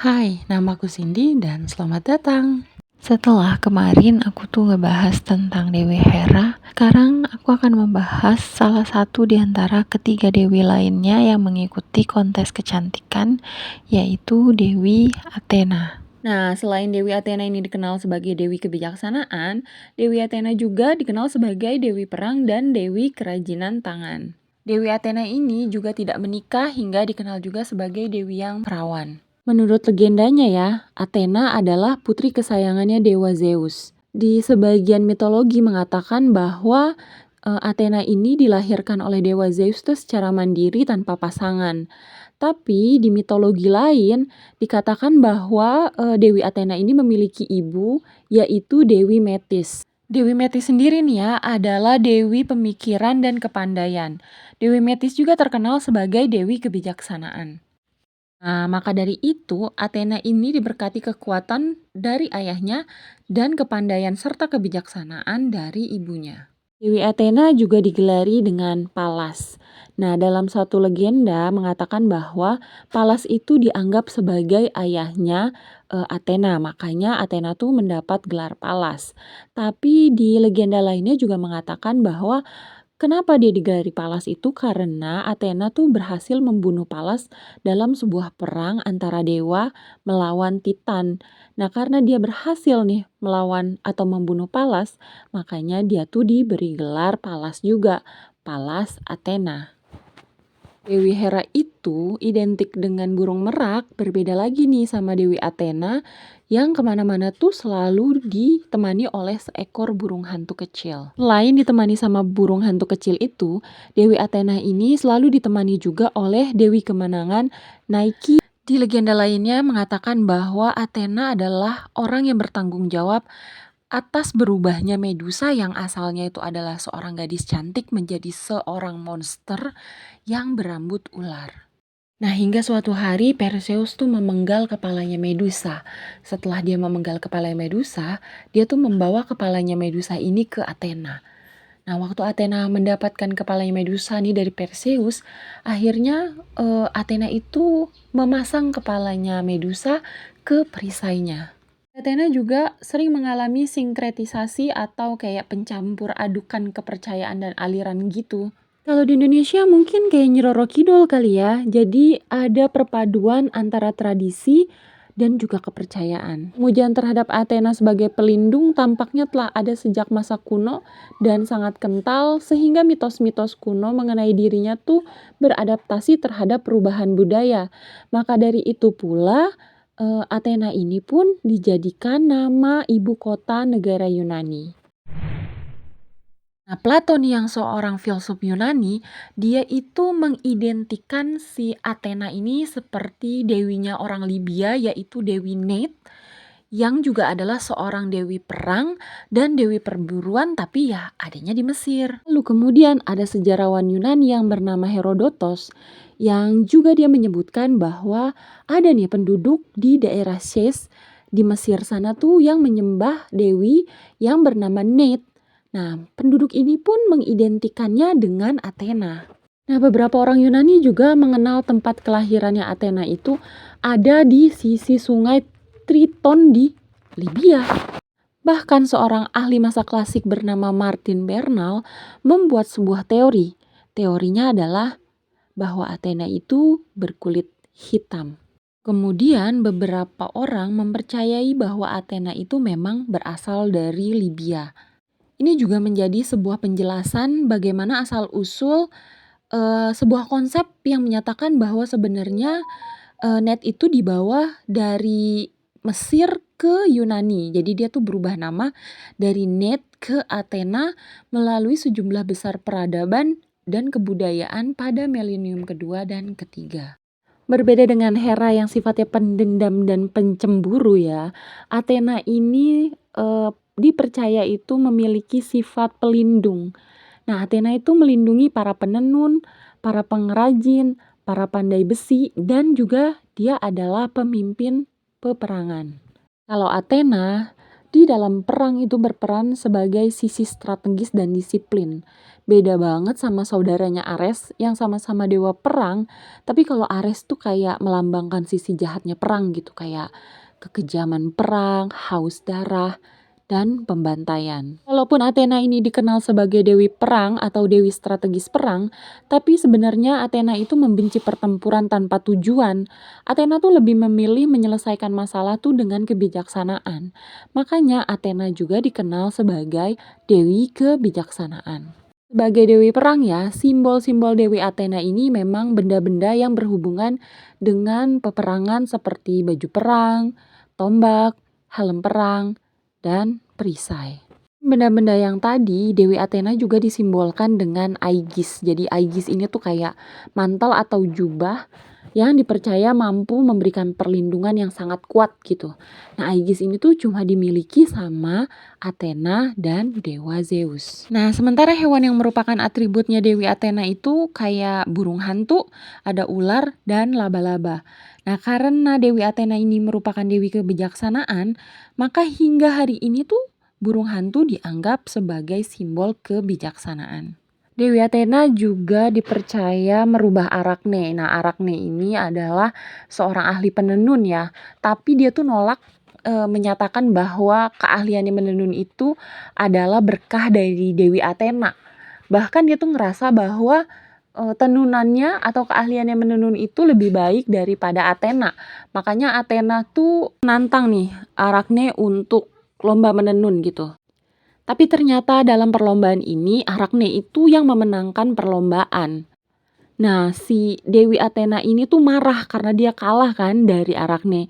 Hai, namaku Cindy dan selamat datang. Setelah kemarin aku tuh ngebahas tentang Dewi Hera, sekarang aku akan membahas salah satu di antara ketiga dewi lainnya yang mengikuti kontes kecantikan, yaitu Dewi Athena. Nah, selain Dewi Athena ini dikenal sebagai Dewi Kebijaksanaan, Dewi Athena juga dikenal sebagai Dewi Perang dan Dewi Kerajinan Tangan. Dewi Athena ini juga tidak menikah hingga dikenal juga sebagai Dewi yang perawan. Menurut legendanya ya, Athena adalah putri kesayangannya Dewa Zeus. Di sebagian mitologi mengatakan bahwa Athena ini dilahirkan oleh Dewa Zeus tuh secara mandiri tanpa pasangan. Tapi di mitologi lain dikatakan bahwa Dewi Athena ini memiliki ibu, yaitu Dewi Metis. Dewi Metis sendiri nih ya adalah dewi pemikiran dan kepandaian. Dewi Metis juga terkenal sebagai dewi kebijaksanaan. Nah, maka dari itu, Athena ini diberkati kekuatan dari ayahnya dan kepandaian serta kebijaksanaan dari ibunya. Dewi Athena juga digelari dengan Pallas. Nah, dalam satu legenda mengatakan bahwa Pallas itu dianggap sebagai ayahnya Athena, makanya Athena tuh mendapat gelar Pallas. Tapi di legenda lainnya juga mengatakan bahwa kenapa dia digelari Pallas itu karena Athena tuh berhasil membunuh Pallas dalam sebuah perang antara dewa melawan Titan. Nah, karena dia berhasil nih melawan atau membunuh Pallas, makanya dia tuh diberi gelar Pallas juga, Pallas Athena. Dewi Hera itu identik dengan burung merak, berbeda lagi nih sama Dewi Athena yang kemana-mana tuh selalu ditemani oleh seekor burung hantu kecil. Selain ditemani sama burung hantu kecil itu, Dewi Athena ini selalu ditemani juga oleh Dewi Kemenangan Nike. Di legenda lainnya mengatakan bahwa Athena adalah orang yang bertanggung jawab atas berubahnya Medusa yang asalnya itu adalah seorang gadis cantik menjadi seorang monster yang berambut ular. Nah, hingga suatu hari Perseus tuh memenggal kepalanya Medusa. Setelah dia memenggal kepala Medusa, dia tuh membawa kepalanya Medusa ini ke Athena. Nah, waktu Athena mendapatkan kepalanya Medusa nih dari Perseus, akhirnya Athena itu memasang kepalanya Medusa ke perisainya. Athena juga sering mengalami sinkretisasi atau kayak pencampur adukan kepercayaan dan aliran gitu. Kalau di Indonesia mungkin kayak Nyi Roro Kidul kali ya. Jadi ada perpaduan antara tradisi dan juga kepercayaan. Pujian terhadap Athena sebagai pelindung tampaknya telah ada sejak masa kuno dan sangat kental sehingga mitos-mitos kuno mengenai dirinya tuh beradaptasi terhadap perubahan budaya. Maka dari itu pula Athena ini pun dijadikan nama ibu kota negara Yunani. Nah, Platon yang seorang filsuf Yunani, dia itu mengidentikan si Athena ini seperti dewinya orang Libya, yaitu Dewi Neit, yang juga adalah seorang dewi perang dan dewi perburuan, tapi ya adanya di Mesir. Lalu kemudian ada sejarawan Yunani yang bernama Herodotos, yang juga dia menyebutkan bahwa ada nih penduduk di daerah Ses di Mesir sana tuh yang menyembah dewi yang bernama Neit. Nah, penduduk ini pun mengidentikannya dengan Athena. Nah, beberapa orang Yunani juga mengenal tempat kelahirannya Athena itu ada di sisi sungai Triton di Libya. Bahkan seorang ahli masa klasik bernama Martin Bernal membuat sebuah teori. Teorinya adalah bahwa Athena itu berkulit hitam. Kemudian beberapa orang mempercayai bahwa Athena itu memang berasal dari Libya. Ini juga menjadi sebuah penjelasan bagaimana asal-usul sebuah konsep yang menyatakan bahwa sebenarnya Ned itu dibawa dari Mesir ke Yunani. Jadi dia tuh berubah nama dari Ned ke Athena melalui sejumlah besar peradaban dan kebudayaan pada milenium kedua dan ketiga. Berbeda dengan Hera yang sifatnya pendendam dan pencemburu ya, Athena ini dipercaya itu memiliki sifat pelindung. Nah, Athena itu melindungi para penenun, para pengrajin, para pandai besi, dan juga dia adalah pemimpin peperangan. Kalau Athena di dalam perang itu berperan sebagai sisi strategis dan disiplin. Beda banget sama saudaranya Ares yang sama-sama dewa perang, tapi kalau Ares tuh kayak melambangkan sisi jahatnya perang gitu, kayak kekejaman perang, haus darah, dan pembantaian. Walaupun Athena ini dikenal sebagai dewi perang atau dewi strategis perang, tapi sebenarnya Athena itu membenci pertempuran tanpa tujuan. Athena tuh lebih memilih menyelesaikan masalah tuh dengan kebijaksanaan. Makanya Athena juga dikenal sebagai dewi kebijaksanaan. Sebagai dewi perang ya, simbol-simbol Dewi Athena ini memang benda-benda yang berhubungan dengan peperangan seperti baju perang, tombak, helm perang, dan perisai. Benda-benda yang tadi, Dewi Athena juga disimbolkan dengan Aegis. Jadi Aegis ini tuh kayak mantel atau jubah yang dipercaya mampu memberikan perlindungan yang sangat kuat gitu. Nah, Aegis ini tuh cuma dimiliki sama Athena dan Dewa Zeus. Nah, sementara hewan yang merupakan atributnya Dewi Athena itu kayak burung hantu, ada ular, dan laba-laba. Nah, karena Dewi Athena ini merupakan dewi kebijaksanaan, maka hingga hari ini tuh burung hantu dianggap sebagai simbol kebijaksanaan. Dewi Athena juga dipercaya merubah Arachne. Nah, Arachne ini adalah seorang ahli penenun ya, tapi dia tuh nolak menyatakan bahwa keahliannya menenun itu adalah berkah dari Dewi Athena. Bahkan dia tuh ngerasa bahwa tenunannya atau keahliannya menenun itu lebih baik daripada Athena. Makanya Athena tuh nantang nih Arachne untuk lomba menenun gitu. Tapi ternyata dalam perlombaan ini Arachne itu yang memenangkan perlombaan. Nah, si Dewi Athena ini tuh marah karena dia kalah kan dari Arachne.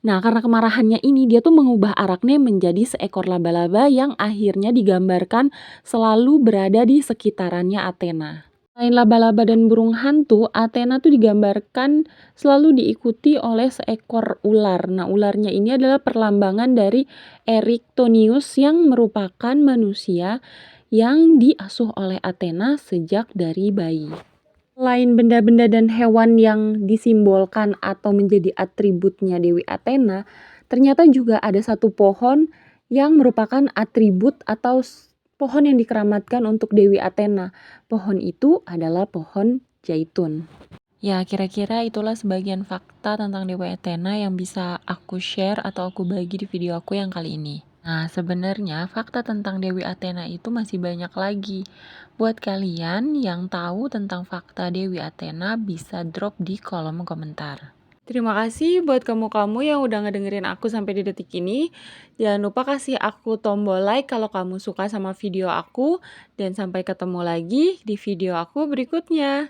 Nah, karena kemarahannya ini dia tuh mengubah Arachne menjadi seekor laba-laba yang akhirnya digambarkan selalu berada di sekitarannya Athena. Selain laba-laba dan burung hantu, Athena tuh digambarkan selalu diikuti oleh seekor ular. Nah, ularnya ini adalah perlambangan dari Erichthonius yang merupakan manusia yang diasuh oleh Athena sejak dari bayi. Selain benda-benda dan hewan yang disimbolkan atau menjadi atributnya Dewi Athena, ternyata juga ada satu pohon yang merupakan atribut atau pohon yang dikeramatkan untuk Dewi Athena. Pohon itu adalah pohon zaitun. Ya, kira-kira itulah sebagian fakta tentang Dewi Athena yang bisa aku share atau aku bagi di video aku yang kali ini. Nah, sebenarnya fakta tentang Dewi Athena itu masih banyak lagi. Buat kalian yang tahu tentang fakta Dewi Athena bisa drop di kolom komentar. Terima kasih buat kamu-kamu yang udah ngedengerin aku sampai di detik ini. Jangan lupa kasih aku tombol like kalau kamu suka sama video aku. Dan sampai ketemu lagi di video aku berikutnya.